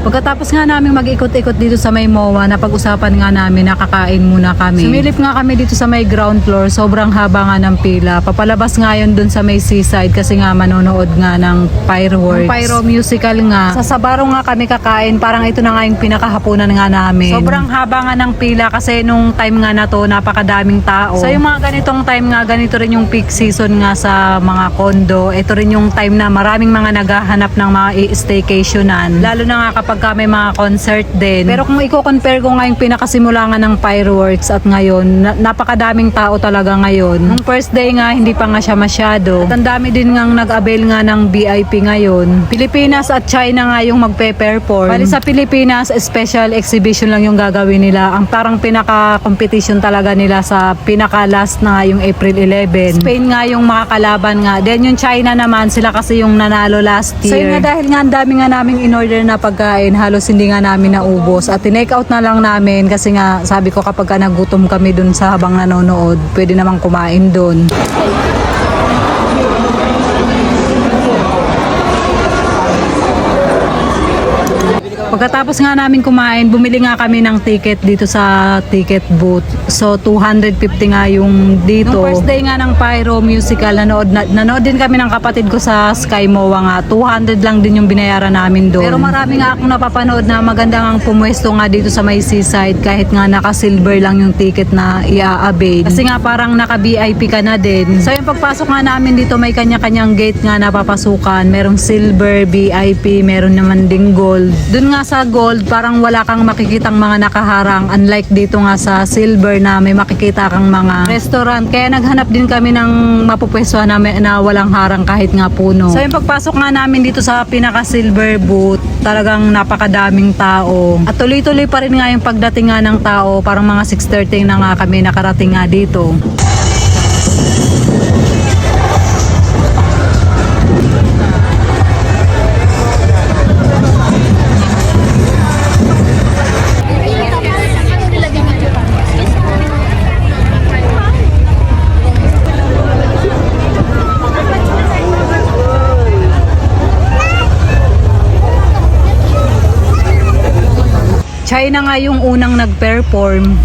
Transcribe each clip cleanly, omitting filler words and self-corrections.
Pagkatapos nga namin mag-ikot-ikot dito sa may MOA, napag-usapan nga namin na kakain muna kami. Sumilip nga kami dito sa may ground floor, sobrang haba nga ng pila. Papalabas nga yun dun sa may seaside kasi nga manonood nga ng fireworks. Yung pyro musical nga. Sa Sabaro nga kami kakain, parang ito na nga yung pinakahapunan nga namin. Sobrang haba nga ng pila kasi nung time nga na to, napakadaming tao. So yung mga ganitong time nga, ganito rin yung peak season nga sa mga condo. Ito rin yung time na maraming mga naghahanap ng mga i-staycationan. Lalo na nga kapag may mga concert din. Pero kung i-compare ko nga yung pinakasimula nga ng fireworks at ngayon, napakadaming tao talaga ngayon. Nung first day nga, hindi pa nga siya masyado. At ang dami din nga nag-avail nga ng VIP ngayon. Pilipinas at China nga yung magpe-perform. Bali sa Pilipinas, special exhibition lang yung gagawin nila. Ang parang pinaka-competition talaga nila sa pinaka-last na yung April 11. Spain nga yung makakalaban nga. Then yung China naman, sila kasi yung nanalo last year. So yun nga, dahil nga ang dami nga naming in-order na pagkain, halos hindi nga namin naubos. At tinake out na lang namin kasi nga sabi ko kapag nagutom kami dun sa habang nanonood, pwede namang kumain dun. Pagkatapos nga namin kumain, bumili nga kami ng ticket dito sa ticket booth. So 250 nga yung dito. Nung first day nga ng pyro musical, nanood din kami ng kapatid ko sa Sky MOA nga. 200 lang din yung binayaran namin doon. Pero marami nga akong napapanood na maganda nga pumwesto nga dito sa may seaside kahit nga naka-silver lang yung ticket na i-avail. Kasi nga parang naka-VIP ka na din. So yung pagpasok nga namin dito, may kanya-kanyang gate nga napapasukan. Merong silver, VIP, meron naman ding gold. Doon nga sa gold, parang wala kang makikitang mga nakaharang, unlike dito nga sa silver na may makikita kang mga restaurant. Kaya naghanap din kami ng mapupwestuhan na walang harang kahit nga puno. So yung pagpasok nga namin dito sa pinaka silver booth, talagang napakadaming tao. At tuloy-tuloy pa rin nga yung pagdating nga ng tao, parang mga 6:30 na nga kami nakarating nga dito. China nga yung unang nag-perform.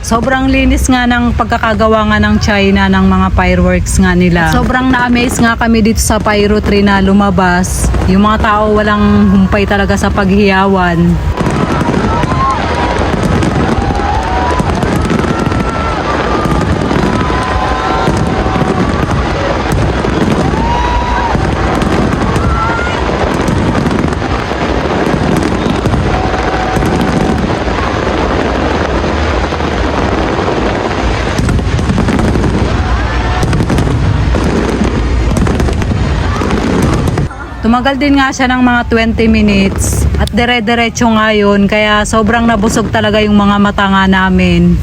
Sobrang linis nga ng pagkakagawa nga ng China ng mga fireworks nga nila. At sobrang na-amaze nga kami dito sa pyro tree na lumabas. Yung mga tao walang humpay talaga sa paghiyawan. Tumagal din nga siya ng mga 20 minutes at dire-diretso nga yun, kaya sobrang nabusog talaga yung mga mata nga namin.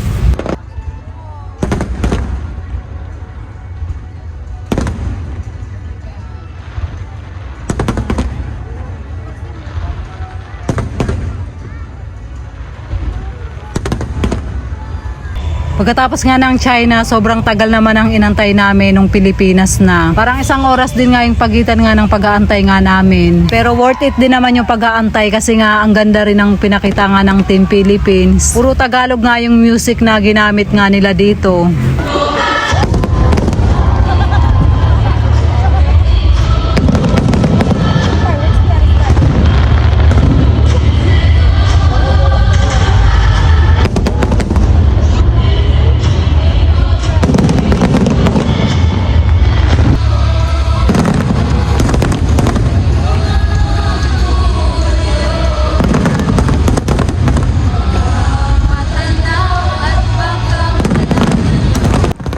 Pagkatapos nga ng China, sobrang tagal naman ang inantay namin nung Pilipinas na. Parang 1 oras din nga yung pagitan nga ng pag-aantay nga namin. Pero worth it din naman yung pag-aantay kasi nga ang ganda rin ng pinakita nga ng Team Philippines. Puro Tagalog nga yung music na ginamit nga nila dito.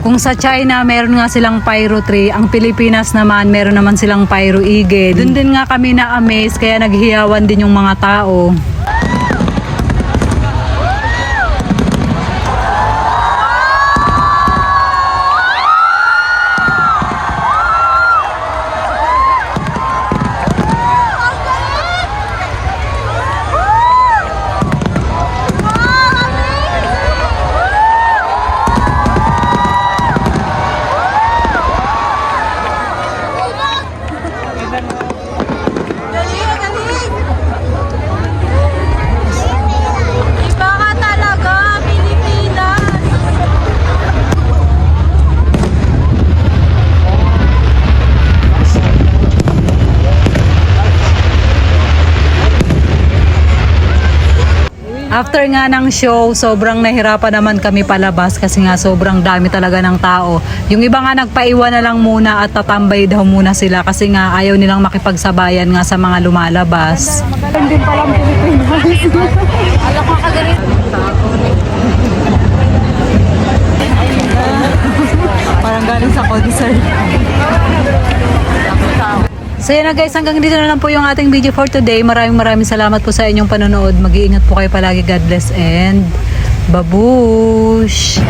Kung sa China, meron nga silang Pyro Tree. Ang Pilipinas naman, meron naman silang Pyro Eagle. Doon din nga kami na-amaze, kaya naghiyawan din yung mga tao. After nga ng show, sobrang nahirapan naman kami palabas kasi nga sobrang dami talaga ng tao. Yung iba nga nagpaiwan na lang muna at tatambay daw muna sila kasi nga ayaw nilang makipagsabayan nga sa mga lumalabas. Magaling din palang Pilipinas. Alam ko kagalit. Parang galing sa concert. So yan na guys, hanggang dito na lang po yung ating video for today. Maraming salamat po sa inyong panonood. Mag-iingat po kayo palagi. God bless and babush!